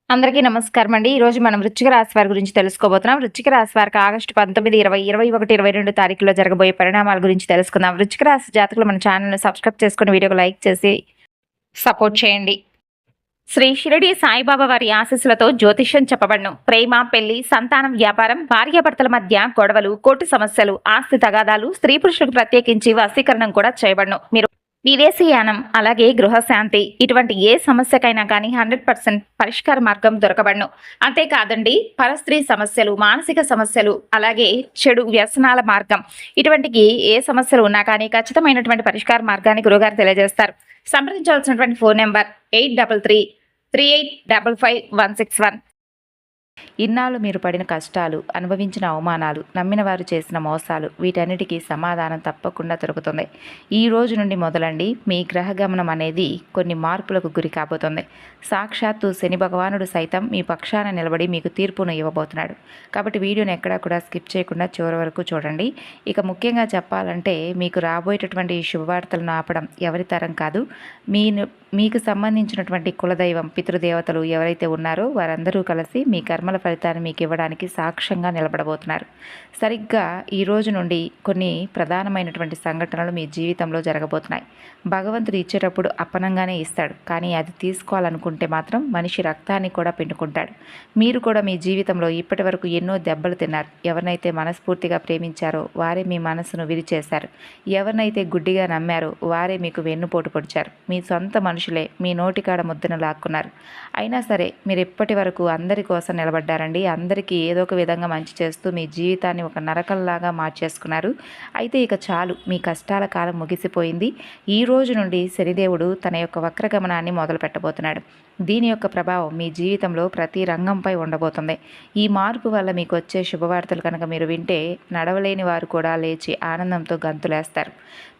అందరికీ నమస్కారం అండి. ఈరోజు మనం వృశ్చిక రాశి వారి గురించి తెలుసుకోబోతున్నాం. వృశ్చిక రాశి వారికి ఆగస్టు 19, 20, 21, 22 తారీఖుల్లో జరగబోయే పరిణామాల గురించి తెలుసుకుందాం. వృశ్చిక రాశి జాతకులు మన ఛానల్‌ని సబ్స్క్రైబ్ చేసుకొని వీడియోకి లైక్ చేసి సపోర్ట్ చేయండి. శ్రీ షిరిడి సాయిబాబా వారి ఆశీస్సులతో జ్యోతిష్యం చెప్పబడును. ప్రేమ, పెళ్లి, సంతానం, వ్యాపారం, భార్యాభర్తల మధ్య గొడవలు, కోర్టు సమస్యలు, ఆస్తి తగాదాలు, స్త్రీ పురుషులకు ప్రత్యేకించి వశీకరణం కూడా చేయబడును. మీరు విదేశీయానం, అలాగే గృహశాంతి, ఇటువంటి ఏ సమస్యకైనా కానీ 100% పరిష్కార మార్గం దొరకబడును. అంతేకాదండి, పరస్త్రీ సమస్యలు, మానసిక సమస్యలు, అలాగే చెడు వ్యసనాల మార్గం, ఇటువంటి ఏ సమస్యలు ఉన్నా కానీ ఖచ్చితమైనటువంటి పరిష్కార మార్గాన్ని గురుగారు తెలియజేస్తారు. సంప్రదించాల్సినటువంటి ఫోన్ నెంబర్ 833338555161. ఇన్నాళ్ళు మీరు పడిన కష్టాలు, అనుభవించిన అవమానాలు, నమ్మిన వారు చేసిన మోసాలు, వీటన్నిటికీ సమాధానం తప్పకుండా దొరుకుతుంది. ఈ రోజు నుండి మొదలండి మీ గ్రహ గమనం అనేది కొన్ని మార్పులకు గురి కాబోతుంది. సాక్షాత్తు శని భగవానుడు సైతం మీ పక్షాన నిలబడి మీకు తీర్పును ఇవ్వబోతున్నాడు. కాబట్టి వీడియోని ఎక్కడా కూడా స్కిప్ చేయకుండా చివరి వరకు చూడండి. ఇక ముఖ్యంగా చెప్పాలంటే మీకు రాబోయేటటువంటి శుభవార్తలను ఆపడం ఎవరి తరం కాదు. మీకు సంబంధించినటువంటి కులదైవం, పితృదేవతలు ఎవరైతే ఉన్నారో వారందరూ కలిసి మీ కర్మల ఫలితాన్ని మీకు ఇవ్వడానికి సాక్ష్యంగా నిలబడబోతున్నారు. సరిగ్గా ఈ రోజు నుండి కొన్ని ప్రధానమైనటువంటి సంఘటనలు మీ జీవితంలో జరగబోతున్నాయి. భగవంతుడు ఇచ్చేటప్పుడు అప్పనంగానే ఇస్తాడు, కానీ అది తీసుకోవాలనుకుంటే మాత్రం మనిషి రక్తాన్ని కూడా పిండుకుంటాడు. మీరు కూడా మీ జీవితంలో ఇప్పటి వరకు ఎన్నో దెబ్బలు తిన్నారు. ఎవరినైతే మనస్ఫూర్తిగా ప్రేమించారో వారే మీ మనసును విరిచేశారు. ఎవరినైతే గుడ్డిగా నమ్మారో వారే మీకు వెన్నుపోటు పొడిచారు. మీ సొంత మనుషులే మీ నోటికాడ ముద్దను లాక్కున్నారు. అయినా సరే మీరు ఇప్పటి వరకు అందరి కోసం నిలబడ్డారండి. అందరికీ ఏదో ఒక విధంగా మంచి చేస్తూ మీ జీవితాన్ని ఒక నరకంలాగా మార్చేసుకున్నారు. అయితే ఇక చాలు, మీ కష్టాల కాలం ముగిసిపోయింది. ఈ రోజు నుండి శనిదేవుడు తన యొక్క వక్రగమనాన్ని మొదలు పెట్టబోతున్నాడు. దీని యొక్క ప్రభావం మీ జీవితంలో ప్రతి రంగంపై ఉండబోతుంది. ఈ మార్పు వల్ల మీకు వచ్చే శుభవార్తలు కనుక మీరు వింటే నడవలేని వారు కూడా లేచి ఆనందంతో గంతులేస్తారు.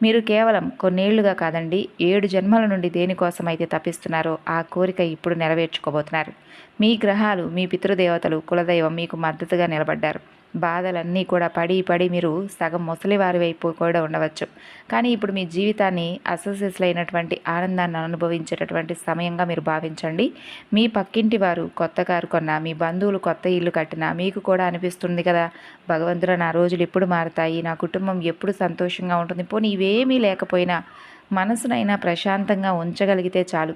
మీరు కేవలం కొన్నేళ్లుగా కాదండి, 7 జన్మల నుండి దేనికోసం అయితే తప్పిస్తున్నారో ఆ కోరిక ఇప్పుడు నెరవేర్చుకోబోతున్నారు. మీ గ్రహాలు, మీ పితృదేవతలు, కులదైవం మీకు మద్దతుగా నిలబడ్డారు. బాధలన్నీ కూడా పడి మీరు సగం ముసలివారి వైపు కూడా ఉండవచ్చు. కానీ ఇప్పుడు మీ జీవితాన్ని అసలు ఆనందాన్ని అనుభవించేటటువంటి సమయంగా మీరు భావించండి. మీ పక్కింటి వారు కొత్త కారు కొన్నా, మీ బంధువులు కొత్త ఇల్లు కట్టినా మీకు కూడా అనిపిస్తుంది కదా, భగవంతుడా నా రోజులు ఎప్పుడు మారుతాయి, నా కుటుంబం ఎప్పుడు సంతోషంగా ఉంటుంది, పోనీ ఇవేమీ లేకపోయినా మనసునైనా ప్రశాంతంగా ఉంచగలిగితే చాలు,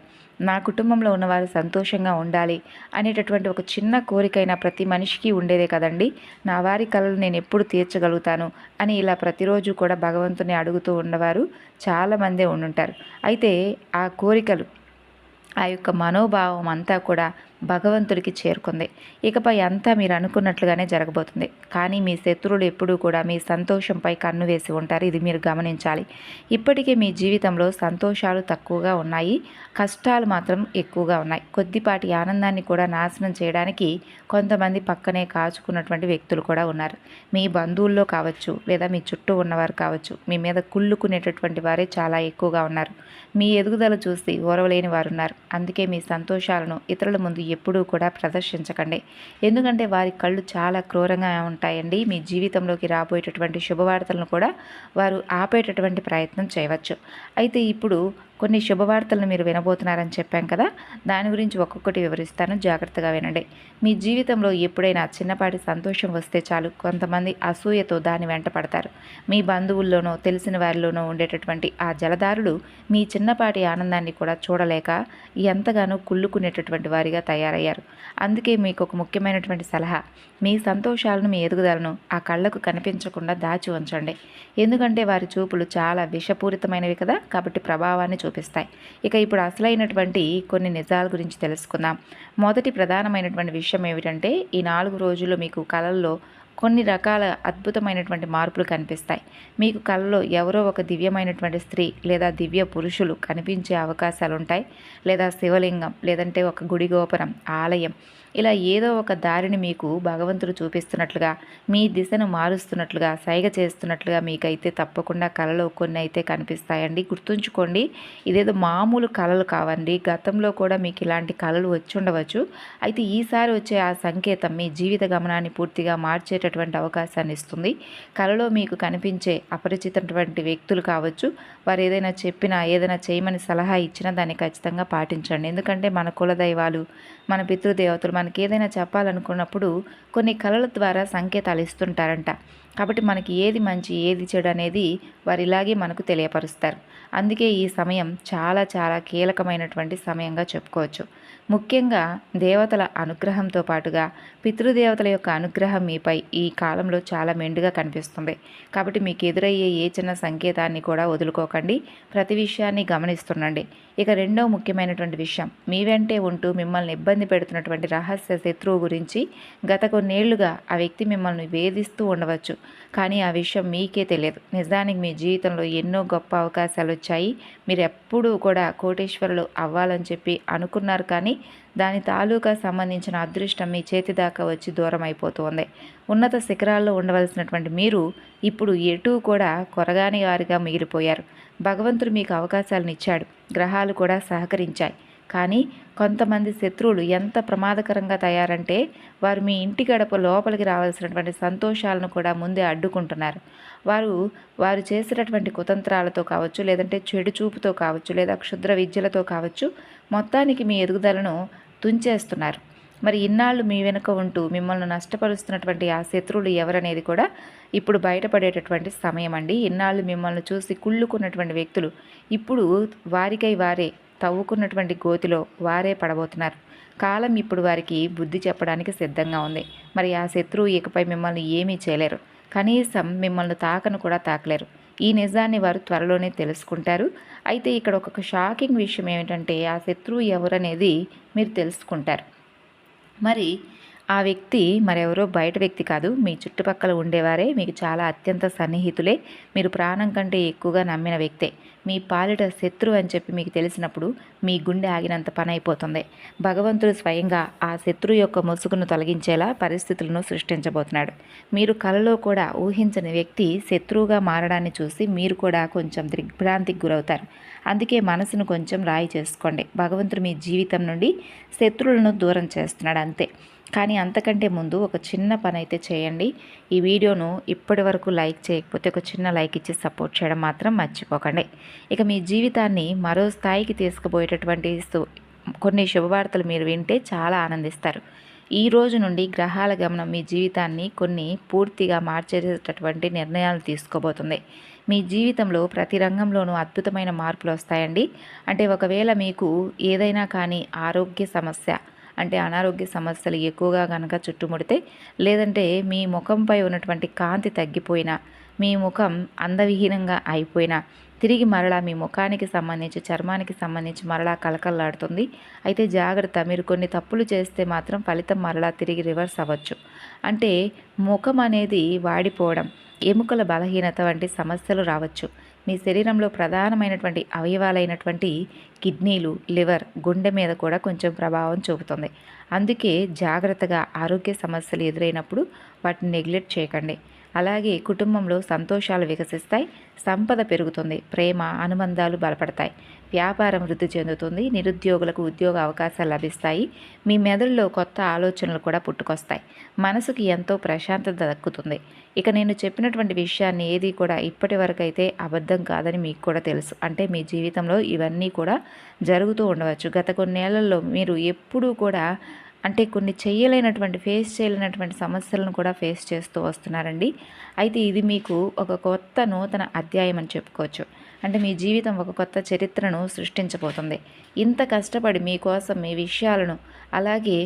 నా కుటుంబంలో ఉన్నవారు సంతోషంగా ఉండాలి అనేటటువంటి ఒక చిన్న కోరికైనా ప్రతి మనిషికి ఉండేదే కదండి. నా వారి కలలు నేను ఎప్పుడు తీర్చగలుగుతాను అని ఇలా ప్రతిరోజు కూడా భగవంతుని అడుగుతూ ఉన్నవారు చాలామందే ఉండుంటారు. అయితే ఆ కోరికలు, ఆ యొక్క మనోభావం అంతా కూడా భగవంతుడికి చేరుకుంది. ఇకపై అంతా మీరు అనుకున్నట్లుగానే జరగబోతుంది. కానీ మీ శత్రువులు ఎప్పుడూ కూడా మీ సంతోషంపై కన్ను వేసి ఉంటారు. ఇది మీరు గమనించాలి. ఇప్పటికే మీ జీవితంలో సంతోషాలు తక్కువగా ఉన్నాయి, కష్టాలు మాత్రం ఎక్కువగా ఉన్నాయి. కొద్దిపాటి ఆనందాన్ని కూడా నాశనం చేయడానికి కొంతమంది పక్కనే కాచుకున్నటువంటి వ్యక్తులు కూడా ఉన్నారు. మీ బంధువుల్లో కావచ్చు, లేదా మీ చుట్టూ ఉన్నవారు కావచ్చు, మీ మీద కుళ్ళుకునేటటువంటి వారే చాలా ఎక్కువగా ఉన్నారు. మీ ఎదుగుదల చూసి ఓరవలేని వారు ఉన్నారు. అందుకే మీ సంతోషాలను ఇతరుల ముందు ఎప్పుడూ కూడా ప్రదర్శించకండి. ఎందుకంటే వారి కళ్ళు చాలా క్రూరంగా ఉంటాయండి. మీ జీవితంలోకి రాబోయేటటువంటి శుభవార్తలను కూడా వారు ఆపేటటువంటి ప్రయత్నం చేయవచ్చు. అయితే ఇప్పుడు కొన్ని శుభవార్తలను మీరు వినబోతున్నారని చెప్పాం కదా, దాని గురించి ఒక్కొక్కటి వివరిస్తాను, జాగ్రత్తగా వినండి. మీ జీవితంలో ఎప్పుడైనా చిన్నపాటి సంతోషం వస్తే చాలు, కొంతమంది అసూయతో దాని వెంట పడతారు. మీ బంధువుల్లోనో తెలిసిన వారిలోనో ఉండేటటువంటి ఆ జలదారులు మీ చిన్నపాటి ఆనందాన్ని కూడా చూడలేక ఎంతగానో కుళ్ళుకునేటటువంటి వారిగా తయారయ్యారు. అందుకే మీకు ఒక ముఖ్యమైనటువంటి సలహా, మీ సంతోషాలను, మీ ఎదుగుదలను ఆ కళ్ళకు కనిపించకుండా దాచి ఉంచండి. ఎందుకంటే వారి చూపులు చాలా విషపూరితమైనవి కదా, కాబట్టి ప్రభావాన్ని చూపిస్తాయి. ఇక ఇప్పుడు అసలైనటువంటి కొన్ని నిజాల గురించి తెలుసుకుందాం. మొదటి ప్రధానమైనటువంటి విషయం ఏమిటంటే, ఈ 4 రోజుల్లో మీకు కళల్లో కొన్ని రకాల అద్భుతమైనటువంటి మార్పులు కనిపిస్తాయి. మీకు కళలో ఎవరో ఒక దివ్యమైనటువంటి స్త్రీ లేదా దివ్య పురుషులు కనిపించే అవకాశాలు ఉంటాయి. లేదా శివలింగం, లేదంటే ఒక గుడి గోపురం, ఆలయం, ఇలా ఏదో ఒక దారిని మీకు భగవంతుడు చూపిస్తున్నట్లుగా, మీ దిశను మారుస్తున్నట్లుగా, సైగ చేస్తున్నట్లుగా మీకైతే తప్పకుండా కళలో కొన్ని అయితే కనిపిస్తాయండి. గుర్తుంచుకోండి, ఇదేదో మామూలు కళలు కావండి. గతంలో కూడా మీకు ఇలాంటి కళలు వచ్చి ఉండవచ్చు. అయితే ఈసారి వచ్చే ఆ సంకేతం మీ జీవిత గమనాన్ని పూర్తిగా మార్చే చూసేటటువంటి అవకాశాన్ని ఇస్తుంది. కలలో మీకు కనిపించే అపరిచితటువంటి వ్యక్తులు కావచ్చు, వారు ఏదైనా చెప్పినా, ఏదైనా చేయమని సలహా ఇచ్చినా దాన్ని ఖచ్చితంగా పాటించండి. ఎందుకంటే మన కులదైవాలు, మన పితృదేవతలు మనకి ఏదైనా చెప్పాలనుకున్నప్పుడు కొన్ని కళల ద్వారా సంకేతాలు ఇస్తుంటారంట. కాబట్టి మనకి ఏది మంచి, ఏది చెడు అనేది వారు ఇలాగే మనకు తెలియపరుస్తారు. అందుకే ఈ సమయం చాలా చాలా కీలకమైనటువంటి సమయంగా చెప్పుకోవచ్చు. ముఖ్యంగా దేవతల అనుగ్రహంతో పాటుగా పితృదేవతల యొక్క అనుగ్రహం మీపై ఈ కాలంలో చాలా మెండుగా కనిపిస్తుంది. కాబట్టి మీకు ఎదురయ్యే ఏ చిన్న సంకేతాన్ని కూడా వదులుకోకండి. ప్రతి విషయాన్ని గమనిస్తుండండి. ఇక రెండో ముఖ్యమైనటువంటి విషయం, మీ వెంటే ఉంటూ మిమ్మల్ని ఇబ్బంది పెడుతున్నటువంటి రహస్య శత్రువు గురించి గత కొన్నేళ్లుగా ఆ వ్యక్తి మిమ్మల్ని వేధిస్తూ ఉండవచ్చు. కానీ ఆ విషయం మీకే తెలియదు. నిజానికి మీ జీవితంలో ఎన్నో గొప్ప అవకాశాలు వచ్చాయి. మీరు ఎప్పుడూ కూడా కోటీశ్వరులు అవ్వాలని చెప్పి అనుకున్నారు, కానీ దాని తాలూకా సంబంధించిన అదృష్టం మీ చేతి దాకా వచ్చి దూరం అయిపోతుంది. ఉన్నత శిఖరాల్లో ఉండవలసినటువంటి మీరు ఇప్పుడు ఎటూ కూడా కొరగాని వారిగా మిగిలిపోయారు. భగవంతుడు మీకు అవకాశాలను ఇచ్చాడు, గ్రహాలు కూడా సహకరించాయి. కానీ కొంతమంది శత్రువులు ఎంత ప్రమాదకరంగా తయారంటే వారు మీ ఇంటి గడప లోపలికి రావాల్సినటువంటి సంతోషాలను కూడా ముందే అడ్డుకుంటున్నారు. వారు చేసేటటువంటి కుతంత్రాలతో కావచ్చు, లేదంటే చెడు చూపుతో కావచ్చు, లేదా క్షుద్ర విద్యలతో కావచ్చు, మొత్తానికి మీ ఎదుగుదలను తుంచేస్తున్నారు. మరి ఇన్నాళ్ళు మీ వెనుక ఉంటూ మిమ్మల్ని నష్టపరుస్తున్నటువంటి ఆ శత్రువులు ఎవరనేది కూడా ఇప్పుడు బయటపడేటటువంటి సమయం అండి. ఇన్నాళ్ళు మిమ్మల్ని చూసి కుళ్ళుకున్నటువంటి వ్యక్తులు ఇప్పుడు వారికై వారే తవ్వుకున్నటువంటి గోతిలో వారే పడబోతున్నారు. కాలం ఇప్పుడు వారికి బుద్ధి చెప్పడానికి సిద్ధంగా ఉంది. మరి ఆ శత్రువు ఇకపై మిమ్మల్ని ఏమీ చేయలేరు. కనీసం మిమ్మల్ని తాకను కూడా తాకలేరు. ఈ నిజాన్ని వారు త్వరలోనే తెలుసుకుంటారు. అయితే ఇక్కడ ఒక షాకింగ్ విషయం ఏమిటంటే ఆ శత్రువు ఎవరనేది మీరు తెలుసుకుంటారు. మరి ఆ వ్యక్తి మరెవరో బయట వ్యక్తి కాదు, మీ చుట్టుపక్కల ఉండేవారే, మీకు చాలా అత్యంత సన్నిహితులే, మీరు ప్రాణం కంటే ఎక్కువగా నమ్మిన వ్యక్తే. మీ పాలిట శత్రువు అని చెప్పి మీకు తెలిసినప్పుడు మీ గుండె ఆగినంత పని అయిపోతుంది. భగవంతుడు స్వయంగా ఆ శత్రువు యొక్క ముసుగును తొలగించేలా పరిస్థితులను సృష్టించబోతున్నాడు. మీరు కలలో కూడా ఊహించని వ్యక్తి శత్రువుగా మారడాన్ని చూసి మీరు కూడా కొంచెం దిగ్భ్రాంతికి గురవుతారు. అందుకే మనసును కొంచెం రాయి చేసుకోండి. భగవంతుడు మీ జీవితం నుండి శత్రువులను దూరం చేస్తున్నాడు అంతే. కానీ అంతకంటే ముందు ఒక చిన్న పని అయితే చేయండి. ఈ వీడియోను ఇప్పటి వరకు లైక్ చేయకపోతే ఒక చిన్న లైక్ ఇచ్చి సపోర్ట్ చేయడం మాత్రం మర్చిపోకండి. ఇక మీ జీవితాన్ని మరో స్థాయికి తీసుకుపోయేటటువంటి కొన్ని శుభవార్తలు మీరు వింటే చాలా ఆనందిస్తారు. ఈ రోజు నుండి గ్రహాల గమనం మీ జీవితాన్ని కొన్ని పూర్తిగా మార్చేటటువంటి నిర్ణయాలు తీసుకోబోతుంది. మీ జీవితంలో ప్రతి రంగంలోనూ అద్భుతమైన మార్పులు వస్తాయండి. అంటే ఒకవేళ మీకు ఏదైనా కానీ ఆరోగ్య సమస్య, అంటే అనారోగ్య సమస్యలు ఎక్కువగా కనుక చుట్టుముడితే, లేదంటే మీ ముఖంపై ఉన్నటువంటి కాంతి తగ్గిపోయినా, మీ ముఖం అందవిహీనంగా అయిపోయినా, తిరిగి మరలా మీ ముఖానికి సంబంధించి, చర్మానికి సంబంధించి మరలా కలకల్లాడుతుంది. అయితే జాగ్రత్త, మీరు కొన్ని తప్పులు చేస్తే మాత్రం ఫలితం మరలా తిరిగి రివర్స్ అవ్వచ్చు. అంటే ముఖం అనేది వాడిపోవడం, ఎముకల బలహీనత వంటి సమస్యలు రావచ్చు. మీ శరీరంలో ప్రధానమైనటువంటి అవయవాలైనటువంటి కిడ్నీలు, లివర్, గుండె మీద కూడా కొంచెం ప్రభావం చూపుతుంది. అందుకే జాగ్రత్తగా ఆరోగ్య సమస్యలు ఎదురైనప్పుడు వాటిని నెగ్లెక్ట్ చేయకండి. అలాగే కుటుంబంలో సంతోషాలు వికసిస్తాయి, సంపద పెరుగుతుంది, ప్రేమ అనుబంధాలు బలపడతాయి, వ్యాపారం వృద్ధి చెందుతుంది, నిరుద్యోగులకు ఉద్యోగ అవకాశాలు లభిస్తాయి, మీ మెదడులో కొత్త ఆలోచనలు కూడా పుట్టుకొస్తాయి, మనసుకి ఎంతో ప్రశాంతత దక్కుతుంది. ఇక నేను చెప్పినటువంటి విషయాన్ని ఏది కూడా ఇప్పటి వరకు అయితే అబద్ధం కాదని మీకు కూడా తెలుసు. అంటే మీ జీవితంలో ఇవన్నీ కూడా జరుగుతూ ఉండవచ్చు. గత కొన్నేళ్లలో మీరు ఎప్పుడూ కూడా అంటే కొన్ని ఫేస్ చేయలేనటువంటి సమస్యలను కూడా ఫేస్ చేస్తూ వస్తున్నారండి. అయితే ఇది మీకు ఒక కొత్త నూతన అధ్యాయం అని చెప్పుకోవచ్చు. అంటే మీ జీవితం ఒక కొత్త చరిత్రను సృష్టించబోతుంది. ఇంత కష్టపడి మీకోసం మీ విషయాలను, అలాగే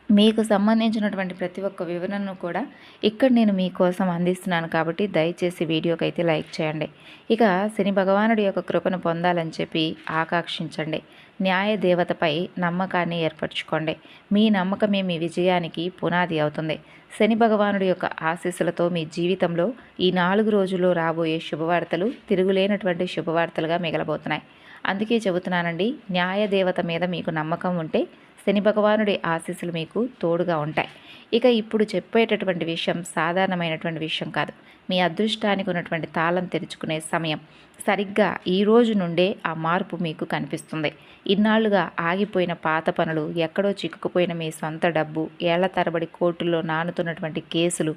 మీకు సంబంధించినటువంటి ప్రతి ఒక్క వివరణను కూడా ఇక్కడ నేను మీకోసం అందిస్తున్నాను. కాబట్టి దయచేసి వీడియోకి అయితే లైక్ చేయండి. ఇక శని భగవానుడి యొక్క కృపను పొందాలని చెప్పి ఆకాంక్షించండి. న్యాయ దేవతపై నమ్మకాన్ని ఏర్పరచుకోండి. మీ నమ్మకమే మీ విజయానికి పునాది అవుతుంది. శని భగవానుడి యొక్క ఆశీస్సులతో మీ జీవితంలో ఈ 4 రోజుల్లో రాబోయే శుభవార్తలు తిరుగులేనటువంటి శుభవార్తలుగా మిగలబోతున్నాయి. అందుకే చెబుతున్నానండి, న్యాయ దేవత మీద మీకు నమ్మకం ఉంటే శని భగవానుడి ఆశీస్సులు మీకు తోడుగా ఉంటాయి. ఇక ఇప్పుడు చెప్పేటటువంటి విషయం సాధారణమైనటువంటి విషయం కాదు. మీ అదృష్టానికి ఉన్నటువంటి తాళం తెరుచుకునే సమయం. సరిగ్గా ఈ రోజు నుండే ఆ మార్పు మీకు కనిపిస్తుంది. ఇన్నాళ్లుగా ఆగిపోయిన పాత పనులు, ఎక్కడో చిక్కుకుపోయిన మీ సొంత డబ్బు, ఏళ్ల తరబడి కోర్టుల్లో నానుతున్నటువంటి కేసులు,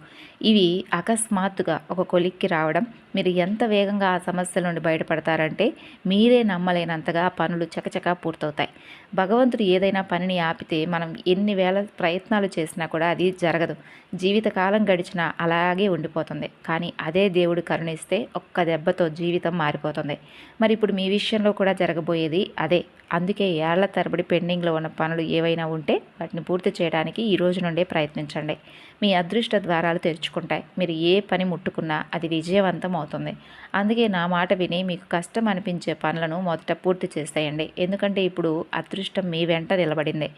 ఇవి అకస్మాత్తుగా ఒక కొలిక్కి రావడం. మీరు ఎంత వేగంగా ఆ సమస్యల నుండి బయటపడతారంటే మీరే నమ్మలేనంతగా ఆ పనులు చకచకా పూర్తవుతాయి. భగవంతుడు ఏదైనా పనిని ఆపితే మనం ఎన్ని వేల ప్రయత్నాలు చేసినా కూడా అది జరగదు. జీవితకాలం గడిచినా అలాగే ఉండిపోతుంది. కానీ అదే దేవుడు కరుణిస్తే ఒక్క దెబ్బతో జీవితం మారిపోతుంది. మరి ఇప్పుడు మీ విషయంలో కూడా జరగబోయేది అదే. అందుకే ఏళ్ల తరబడి పెండింగ్లో ఉన్న పనులు ఏవైనా ఉంటే వాటిని పూర్తి చేయడానికి ఈ రోజు నుండే ప్రయత్నించండి. మీ అదృష్ట ద్వారాలు తెరుచుకుంటాయి. మీరు ఏ పని ముట్టుకున్నా అది విజయవంతం అవుతుంది. అందుకే నా మాట విని మీకు కష్టం అనిపించే పనులను మొదట పూర్తి చేసేయండి. ఎందుకంటే ఇప్పుడు అదృష్టం మీ వెంట నిలబడింది.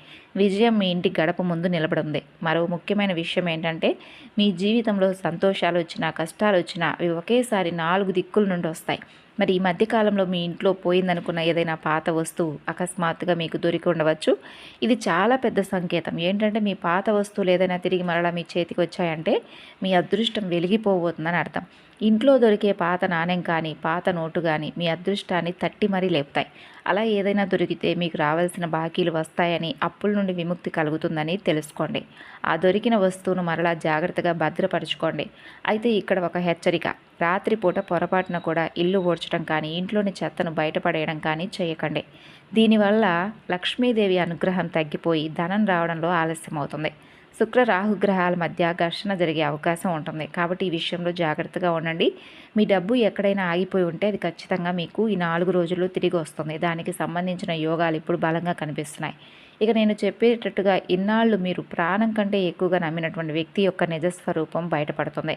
విజయం మీ ఇంటి గడప ముందు నిలబడింది. మరో ముఖ్యమైన విషయం ఏంటంటే మీ జీవితంలో సంతోషాలు వచ్చినా కష్టాలు వచ్చినా అవి ఒకేసారి 4 దిక్కుల నుండి వస్తాయి. మరి ఈ మధ్యకాలంలో మీ ఇంట్లో పోయిందనుకున్న ఏదైనా పాత వస్తువు అకస్మాత్తుగా మీకు దొరికి ఉండవచ్చు. ఇది చాలా పెద్ద సంకేతం. ఏంటంటే మీ పాత వస్తువులు ఏదైనా తిరిగి మరలా మీ చేతికి వచ్చాయంటే మీ అదృష్టం వెలిగిపోబోతుందని అర్థం. ఇంట్లో దొరికే పాత నాణెం కానీ పాత నోటు కానీ మీ అదృష్టాన్ని తట్టి మరీ లేపుతాయి. అలా ఏదైనా దొరికితే మీకు రావాల్సిన బాకీలు వస్తాయని, అప్పుల నుండి విముక్తి కలుగుతుందని తెలుసుకోండి. ఆ దొరికిన వస్తువును మరలా జాగ్రత్తగా భద్రపరచుకోండి. అయితే ఇక్కడ ఒక హెచ్చరిక. రాత్రిపూట పొరపాటున కూడా ఇల్లు ఊడ్చడం కానీ ఇంట్లోని చెత్తను బయటపడేయడం కానీ చేయకండి. దీనివల్ల లక్ష్మీదేవి అనుగ్రహం తగ్గిపోయి ధనం రావడంలో ఆలస్యం అవుతుంది. శుక్ర రాహుగ్రహాల మధ్య ఘర్షణ జరిగే అవకాశం ఉంటుంది. కాబట్టి ఈ విషయంలో జాగ్రత్తగా ఉండండి. మీ డబ్బు ఎక్కడైనా ఆగిపోయి ఉంటే అది ఖచ్చితంగా మీకు ఈ 4 రోజుల్లో తిరిగి వస్తుంది. దానికి సంబంధించిన యోగాలు ఇప్పుడు బలంగా కనిపిస్తున్నాయి. ఇక నేను చెప్పేటట్టుగా ఇన్నాళ్ళు మీరు ప్రాణం కంటే ఎక్కువగా నమ్మినటువంటి వ్యక్తి యొక్క నిజస్వరూపం బయటపడుతుంది.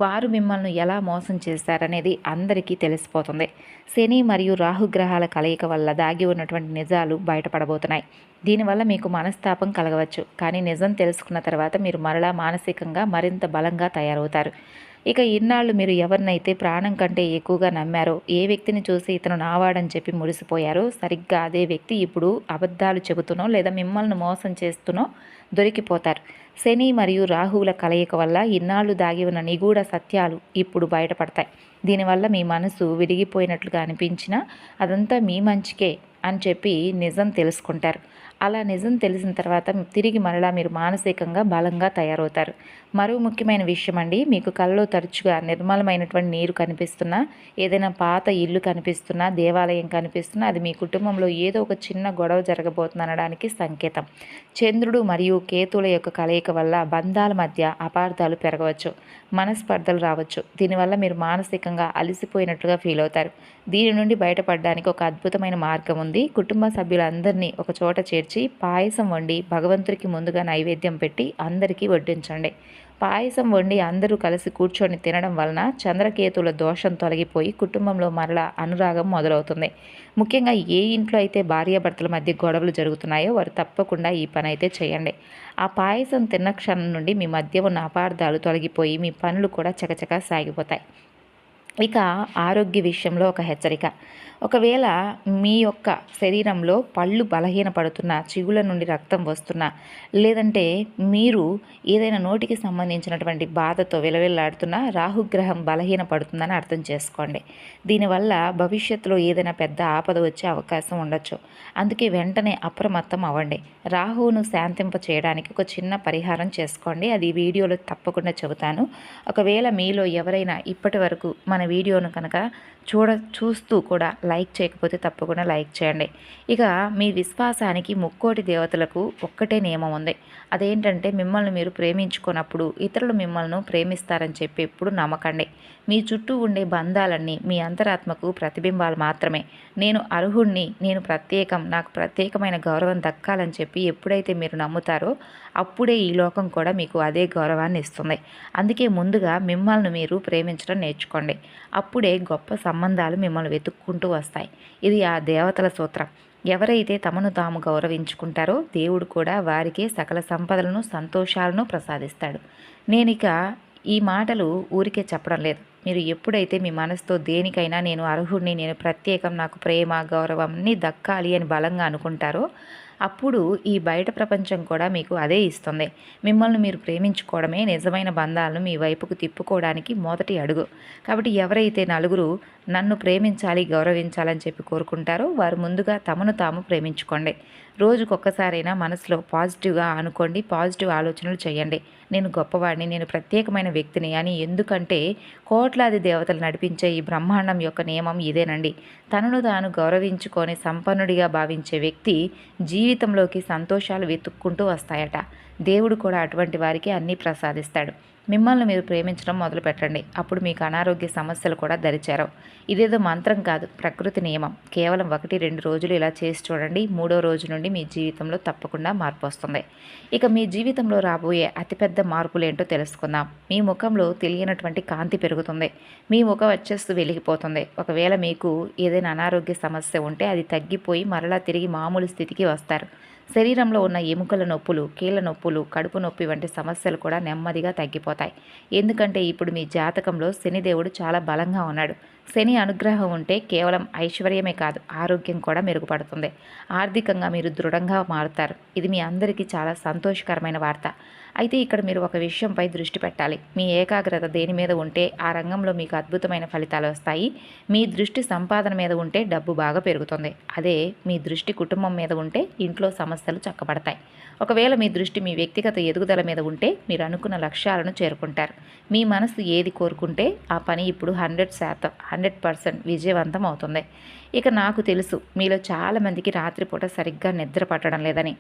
వారు మిమ్మల్ని ఎలా మోసం చేశారనేది అందరికీ తెలిసిపోతుంది. శని మరియు రాహుగ్రహాల కలయిక వల్ల దాగి ఉన్నటువంటి నిజాలు బయటపడబోతున్నాయి. దీనివల్ల మీకు మనస్తాపం కలగవచ్చు. కానీ నిజం తెలుసుకున్న తర్వాత మీరు మరలా మానసికంగా మరింత బలంగా తయారవుతారు. ఇక ఇన్నాళ్ళు మీరు ఎవరినైతే ప్రాణం కంటే ఎక్కువగా నమ్మారో, ఏ వ్యక్తిని చూసి ఇతను నావాడని చెప్పి మురిసిపోయారో, సరిగ్గా అదే వ్యక్తి ఇప్పుడు అబద్ధాలు చెబుతూనో లేదా మిమ్మల్ని మోసం చేస్తూనో దొరికిపోతారు. శని మరియు రాహువుల కలయిక వల్ల ఇన్నాళ్ళు దాగి ఉన్న నిగూఢ సత్యాలు ఇప్పుడు బయటపడతాయి. దీనివల్ల మీ మనసు విరిగిపోయినట్లుగా అనిపించినా అదంతా మీ మంచికే అని చెప్పి నిజం తెలుసుకుంటారు. అలా నిజం తెలిసిన తర్వాత తిరిగి మరలా మీరు మానసికంగా బలంగా తయారవుతారు. మరో ముఖ్యమైన విషయం అండి, మీకు కలలో తరచుగా నిర్మలమైనటువంటి నీరు కనిపిస్తున్నా, ఏదైనా పాత ఇల్లు కనిపిస్తున్నా, దేవాలయం కనిపిస్తున్నా అది మీ కుటుంబంలో ఏదో ఒక చిన్న గొడవ జరగబోతుంది అనడానికి సంకేతం. చంద్రుడు మరియు కేతువుల యొక్క కలయిక వల్ల బంధాల మధ్య అపార్థాలు పెరగవచ్చు, మనస్పర్ధలు రావచ్చు. దీనివల్ల మీరు మానసికంగా అలసిపోయినట్లుగా ఫీల్ అవుతారు. దీని నుండి బయటపడడానికి ఒక అద్భుతమైన మార్గం ఉంది. కుటుంబ సభ్యులందరినీ ఒక చోట చేర్చి పాయసం వండి భగవంతుడికి ముందుగా నైవేద్యం పెట్టి అందరికీ వడ్డించండి. పాయసం వండి అందరూ కలిసి కూర్చొని తినడం వలన చంద్రకేతుల దోషం తొలగిపోయి కుటుంబంలో మరలా అనురాగం మొదలవుతుంది. ముఖ్యంగా ఏ ఇంట్లో అయితే భార్యాభర్తల మధ్య గొడవలు జరుగుతున్నాయో వారు తప్పకుండా ఈ పని అయితే చేయండి. ఆ పాయసం తిన్న క్షణం నుండి మీ మధ్య ఉన్న అపార్థాలు తొలగిపోయి మీ పనులు కూడా చకచకా సాగిపోతాయి. ఇక ఆరోగ్య విషయంలో ఒక హెచ్చరిక. ఒకవేళ మీ యొక్క శరీరంలో పళ్ళు బలహీనపడుతున్నా, చిగుల నుండి రక్తం వస్తున్నా, లేదంటే మీరు ఏదైనా నోటికి సంబంధించినటువంటి బాధతో విలవిల్లాడుతున్నా రాహుగ్రహం బలహీనపడుతుందని అర్థం చేసుకోండి. దీనివల్ల భవిష్యత్తులో ఏదైనా పెద్ద ఆపద వచ్చే అవకాశం ఉండొచ్చు. అందుకే వెంటనే అప్రమత్తం అవ్వండి. రాహువును శాంతింప చేయడానికి ఒక చిన్న పరిహారం చేసుకోండి. అది వీడియోలో తప్పకుండా చెబుతాను. ఒకవేళ మీలో ఎవరైనా ఇప్పటి వరకు మన వీడియోను కనుక చూస్తూ కూడా లైక్ చేయకపోతే తప్పకుండా లైక్ చేయండి. ఇక మీ విశ్వాసానికి ముక్కోటి దేవతలకు ఒక్కటే నియమం ఉంది. అదేంటంటే మిమ్మల్ని మీరు ప్రేమించుకున్నప్పుడు ఇతరులు మిమ్మల్ని ప్రేమిస్తారని చెప్పి ఎప్పుడు నమ్మకండి. మీ చుట్టూ ఉండే బంధాలన్నీ మీ అంతరాత్మకు ప్రతిబింబాలు మాత్రమే. నేను అర్హుణ్ణి, నేను ప్రత్యేకం, నాకు ప్రత్యేకమైన గౌరవం దక్కాలని చెప్పి ఎప్పుడైతే మీరు నమ్ముతారో అప్పుడే ఈ లోకం కూడా మీకు అదే గౌరవాన్ని ఇస్తుంది. అందుకే ముందుగా మిమ్మల్ని మీరు ప్రేమించడం నేర్చుకోండి. అప్పుడే గొప్ప సంబంధాలు మిమ్మల్ని వెతుక్కుంటూ వస్తాయి. ఇది ఆ దేవతల సూత్రం. ఎవరైతే తమను తాము గౌరవించుకుంటారో దేవుడు కూడా వారికే సకల సంపదలను సంతోషాలను ప్రసాదిస్తాడు. నేనిక ఈ మాటలు ఊరికే చెప్పడం లేదు. మీరు ఎప్పుడైతే మీ మనసుతో దేనికైనా నేను అర్హుడిని, నేను ప్రత్యేకం, నాకు ప్రేమ గౌరవం అన్నీ దక్కాలి అని బలంగా అనుకుంటారో అప్పుడు ఈ బయట ప్రపంచం కూడా మీకు అదే ఇస్తుంది. మిమ్మల్ని మీరు ప్రేమించుకోవడమే నిజమైన బంధాలను మీ వైపుకు తిప్పుకోవడానికి మొదటి అడుగు. కాబట్టి ఎవరైతే నలుగురు నన్ను ప్రేమించాలి, గౌరవించాలని చెప్పి కోరుకుంటారో వారు ముందుగా తమను తాము ప్రేమించుకోండి. రోజుకొక్కసారైనా మనసులో పాజిటివ్గా అనుకోండి, పాజిటివ్ ఆలోచనలు చేయండి. నేను గొప్పవాడిని, నేను ప్రత్యేకమైన వ్యక్తిని అని. ఎందుకంటే కోట్లాది దేవతలు నడిపించే ఈ బ్రహ్మాండం యొక్క నియమం ఇదేనండి. తనను తాను గౌరవించుకొని సంపన్నుడిగా భావించే వ్యక్తి జీవితంలోకి సంతోషాలు వెతుక్కుంటూ వస్తాయట. దేవుడు కూడా అటువంటి వారికి అన్నీ ప్రసాదిస్తాడు. మిమ్మల్ని మీరు ప్రేమించడం మొదలు పెట్టండి. అప్పుడు మీకు అనారోగ్య సమస్యలు కూడా దరిచేరవు. ఇదేదో మంత్రం కాదు, ప్రకృతి నియమం. కేవలం 1-2 రోజులు ఇలా చేసి చూడండి. 3వ రోజు నుండి మీ జీవితంలో తప్పకుండా మార్పు వస్తుంది. ఇక మీ జీవితంలో రాబోయే అతిపెద్ద మార్పులేంటో తెలుసుకుందాం. మీ ముఖంలో తెలియనటువంటి కాంతి పెరుగుతుంది. మీ ముఖ వచ్చేస్తూ వెలిగిపోతుంది. ఒకవేళ మీకు ఏదైనా అనారోగ్య సమస్య ఉంటే అది తగ్గిపోయి మరలా తిరిగి మామూలు స్థితికి వస్తారు. శరీరంలో ఉన్న ఎముకల నొప్పులు, కీళ్ళ నొప్పులు, కడుపు నొప్పి వంటి సమస్యలు కూడా నెమ్మదిగా తగ్గిపోతాయి. ఎందుకంటే ఇప్పుడు మీ జాతకంలో శనిదేవుడు చాలా బలంగా ఉన్నాడు. శని అనుగ్రహం ఉంటే కేవలం ఐశ్వర్యమే కాదు, ఆరోగ్యం కూడా మెరుగుపడుతుంది. ఆర్థికంగా మీరు దృఢంగా మారుతారు. ఇది మీ అందరికీ చాలా సంతోషకరమైన వార్త. అయితే ఇక్కడ మీరు ఒక విషయంపై దృష్టి పెట్టాలి. మీ ఏకాగ్రత దేని మీద ఉంటే ఆ రంగంలో మీకు అద్భుతమైన ఫలితాలు వస్తాయి. మీ దృష్టి సంపాదన మీద ఉంటే డబ్బు బాగా పెరుగుతుంది. అదే మీ దృష్టి కుటుంబం మీద ఉంటే ఇంట్లో సమస్యలు చక్కబడతాయి. ఒకవేళ మీ దృష్టి మీ వ్యక్తిగత ఎదుగుదల మీద ఉంటే మీరు అనుకున్న లక్ష్యాలను చేరుకుంటారు. మీ మనసు ఏది కోరుకుంటే ఆ పని ఇప్పుడు 100% విజయవంతం అవుతుంది. ఇక నాకు తెలుసు మీలో చాలామందికి రాత్రిపూట సరిగ్గా నిద్ర పట్టడం లేదని.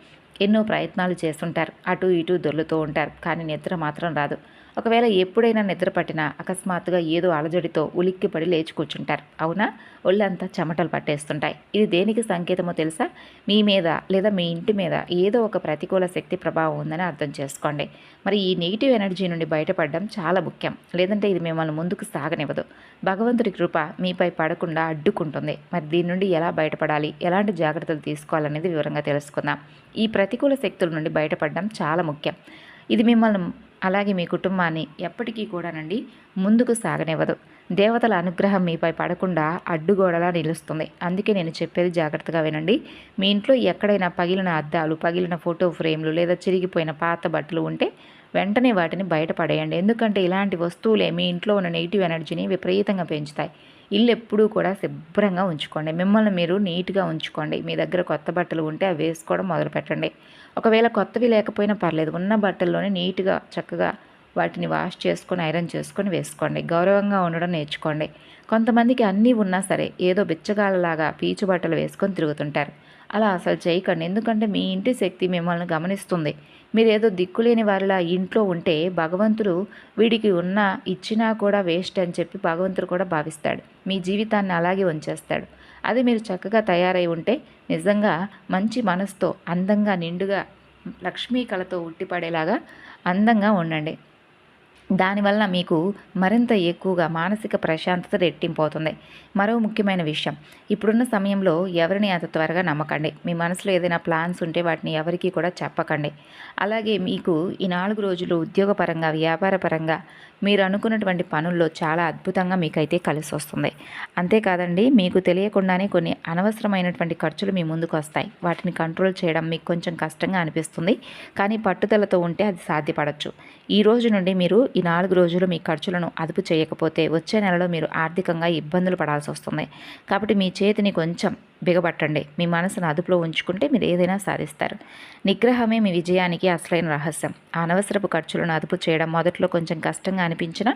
ఎన్నో ప్రయత్నాలు చేస్తుంటారు, అటు ఇటు దొర్లుతూ ఉంటారు, కానీ నిద్ర మాత్రం రాదు. ఒకవేళ ఎప్పుడైనా నిద్ర పట్టినా అకస్మాత్తుగా ఏదో అలజడితో ఉలిక్కిపడి లేచి కూర్చుంటారు. అవునా? ఒళ్ళంతా చెమటలు పట్టేస్తుంటాయి. ఇది దేనికి సంకేతమో తెలుసా? మీ మీద లేదా మీ ఇంటి మీద ఏదో ఒక ప్రతికూల శక్తి ప్రభావం ఉందని అర్థం చేసుకోండి. మరి ఈ నెగిటివ్ ఎనర్జీ నుండి బయటపడడం చాలా ముఖ్యం. లేదంటే ఇది మిమ్మల్ని ముందుకు సాగనివ్వదు. భగవంతుడి కృప మీపై పడకుండా అడ్డుకుంటుంది. మరి దీని నుండి ఎలా బయటపడాలి, ఎలాంటి జాగ్రత్తలు తీసుకోవాలనేది వివరంగా తెలుసుకుందాం. ఈ ప్రతికూల శక్తుల నుండి బయటపడడం చాలా ముఖ్యం. ఇది మిమ్మల్ని అలాగే మీ కుటుంబాన్ని ఎప్పటికీ కూడానండి ముందుకు సాగనివ్వదు. దేవతల అనుగ్రహం మీపై పడకుండా అడ్డుగోడలా నిలుస్తుంది. అందుకే నేను చెప్పేది జాగ్రత్తగా వినండి. మీ ఇంట్లో ఎక్కడైనా పగిలిన అద్దాలు, పగిలిన ఫోటో ఫ్రేమ్లు లేదా చిరిగిపోయిన పాత బట్టలు ఉంటే వెంటనే వాటిని బయటపడేయండి. ఎందుకంటే ఇలాంటి వస్తువులే మీ ఇంట్లో ఉన్న నెగిటివ్ ఎనర్జీని విపరీతంగా పెంచుతాయి. ఇల్లు ఎప్పుడూ కూడా శుభ్రంగా ఉంచుకోండి. మిమ్మల్ని మీరు నీట్గా ఉంచుకోండి. మీ దగ్గర కొత్త బట్టలు ఉంటే అవి వేసుకోవడం మొదలుపెట్టండి. ఒకవేళ కొత్తవి లేకపోయినా పర్లేదు, ఉన్న బట్టల్లోనే నీట్గా చక్కగా వాటిని వాష్ చేసుకొని ఐరన్ చేసుకొని వేసుకోండి. గౌరవంగా ఉండడం నేర్చుకోండి. కొంతమందికి అన్నీ ఉన్నా సరే ఏదో బిచ్చగాళ్ళలాగా పీచు బట్టలు వేసుకొని తిరుగుతుంటారు. అలా అసలు చేయకండి. ఎందుకంటే మీ ఇంటి శక్తి మిమ్మల్ని గమనిస్తుంది. మీరు ఏదో దిక్కులేని వారిలా ఇంట్లో ఉంటే భగవంతుడు వీడికి ఇచ్చినా కూడా వేస్ట్ అని చెప్పి భగవంతుడు కూడా భావిస్తాడు. మీ జీవితాన్ని అలాగే ఉంచేస్తాడు. అది మీరు చక్కగా తయారై ఉంటే నిజంగా మంచి మనసుతో అందంగా నిండుగా లక్ష్మీ కళతో ఉట్టిపడేలాగా అందంగా ఉండండి. దానివల్ల మీకు మరింత ఎక్కువగా మానసిక ప్రశాంతత రెట్టింపు అవుతుంది. మరో ముఖ్యమైన విషయం, ఇప్పుడున్న సమయంలో ఎవరిని అంత త్వరగా నమ్మకండి. మీ మనసులో ఏదైనా ప్లాన్స్ ఉంటే వాటిని ఎవరికీ కూడా చెప్పకండి. అలాగే మీకు ఈ 4 రోజులు ఉద్యోగపరంగా, వ్యాపారపరంగా మీరు అనుకున్నటువంటి పనుల్లో చాలా అద్భుతంగా మీకైతే కలిసి వస్తుంది. అంతేకాదండి, మీకు తెలియకుండానే కొన్ని అనవసరమైనటువంటి ఖర్చులు మీ ముందుకు వస్తాయి. వాటిని కంట్రోల్ చేయడం మీకు కొంచెం కష్టంగా అనిపిస్తుంది, కానీ పట్టుదలతో ఉంటే అది సాధ్యపడవచ్చు. ఈ రోజు నుండి మీరు ఈ 4 రోజులు మీ ఖర్చులను అదుపు చేయకపోతే వచ్చే నెలలో మీరు ఆర్థికంగా ఇబ్బందులు పడాల్సి వస్తుంది. కాబట్టి మీ చేతిని కొంచెం బిగబట్టండి. మీ మనసును అదుపులో ఉంచుకుంటే మీరు ఏదైనా సాధిస్తారు. నిగ్రహమే మీ విజయానికి అసలైన రహస్యం. అనవసరపు ఖర్చులను అదుపు చేయడం మొదట్లో కొంచెం కష్టంగా అనిపించినా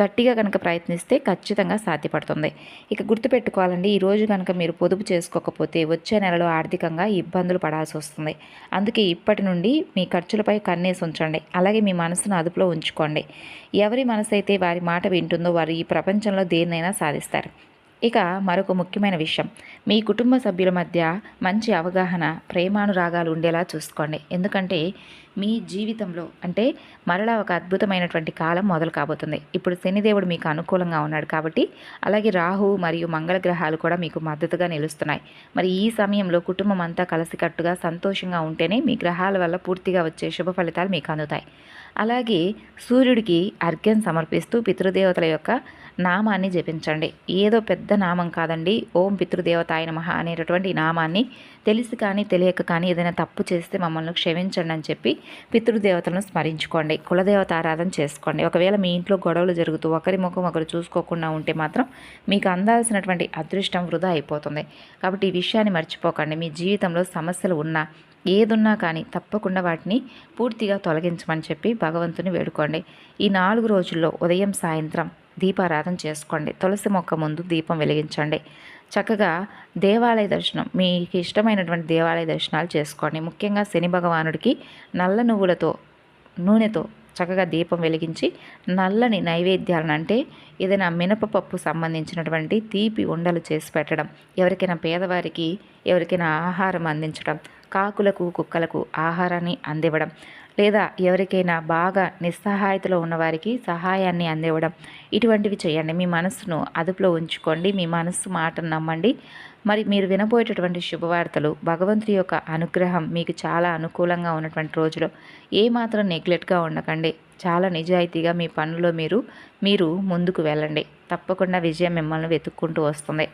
గట్టిగా కనుక ప్రయత్నిస్తే ఖచ్చితంగా సాధ్యపడుతుంది. ఇక గుర్తుపెట్టుకోవాలండి, ఈరోజు కనుక మీరు పొదుపు చేసుకోకపోతే వచ్చే నెలలో ఆర్థికంగా ఇబ్బందులు పడాల్సి వస్తుంది. అందుకే ఇప్పటి నుండి మీ ఖర్చులపై కన్నేసి ఉంచండి. అలాగే మీ మనసును అదుపులో ఉంచుకోండి. ఎవరి మనసు అయితే వారి మాట వింటుందో వారు ఈ ప్రపంచంలో దేన్నైనా సాధిస్తారు. ఇక మరొక ముఖ్యమైన విషయం, మీ కుటుంబ సభ్యుల మధ్య మంచి అవగాహన, ప్రేమానురాగాలు ఉండేలా చూసుకోండి. ఎందుకంటే మీ జీవితంలో అంటే మరలా ఒక అద్భుతమైనటువంటి కాలం మొదలు కాబోతుంది. ఇప్పుడు శనిదేవుడు మీకు అనుకూలంగా ఉన్నాడు కాబట్టి, అలాగే రాహు మరియు మంగళ గ్రహాలు కూడా మీకు మద్దతుగా నిలుస్తున్నాయి. మరి ఈ సమయంలో కుటుంబం అంతా కలిసికట్టుగా సంతోషంగా ఉంటేనే మీ గ్రహాల వల్ల పూర్తిగా వచ్చే శుభ ఫలితాలు మీకు అందుతాయి. అలాగే సూర్యుడికి అర్ఘ్యం సమర్పిస్తూ పితృదేవతల యొక్క నామాన్ని జపించండి. ఏదో పెద్ద నామం కాదండి. ఓం పితృదేవతాయ నమః అనేటటువంటి నామాన్ని తెలిసి కానీ తెలియక కానీ ఏదైనా తప్పు చేస్తే మమ్మల్ని క్షమించండి అని చెప్పి పితృదేవతలను స్మరించుకోండి. కులదేవత ఆరాధన చేసుకోండి. ఒకవేళ మీ ఇంట్లో గొడవలు జరుగుతూ ఒకరి ముఖం ఒకరు చూసుకోకుండా ఉంటే మాత్రం మీకు అందాల్సినటువంటి అదృష్టం వృధా అయిపోతుంది. కాబట్టి ఈ విషయాన్ని మర్చిపోకండి. మీ జీవితంలో సమస్యలు ఉన్నా ఏదున్నా కానీ తప్పకుండా వాటిని పూర్తిగా తొలగించమని చెప్పి భగవంతుని వేడుకోండి. ఈ 4 రోజుల్లో ఉదయం సాయంత్రం దీపారాధన చేసుకోండి. తులసి మొక్క ముందు దీపం వెలిగించండి. చక్కగా దేవాలయ దర్శనం, మీకు ఇష్టమైనటువంటి దేవాలయ దర్శనాలు చేసుకోండి. ముఖ్యంగా శని భగవానుడికి నల్ల నువ్వులతో నూనెతో చక్కగా దీపం వెలిగించి నల్లని నైవేద్యాలను అంటే ఏదైనా మినపపప్పు సంబంధించినటువంటి తీపి ఉండలు చేసి పెట్టడం, ఎవరికైనా పేదవారికి ఎవరికైనా ఆహారం అందించడం, కాకులకు కుక్కలకు ఆహారాన్ని అందివ్వడం, లేదా ఎవరికైనా బాగా నిస్సహాయతలో ఉన్నవారికి సహాయాన్ని అందివ్వడం, ఇటువంటివి చేయండి. మీ మనస్సును అదుపులో ఉంచుకోండి. మీ మనస్సు మాటను నమ్మండి. మరి మీరు వినబోయేటటువంటి శుభవార్తలు, భగవంతుడి యొక్క అనుగ్రహం మీకు చాలా అనుకూలంగా ఉన్నటువంటి రోజులో ఏమాత్రం నెగ్లెక్ట్గా ఉండకండి. చాలా నిజాయితీగా మీ పనుల్లో మీరు ముందుకు వెళ్ళండి. తప్పకుండా విజయం మిమ్మల్ని వెతుక్కుంటూ వస్తుంది.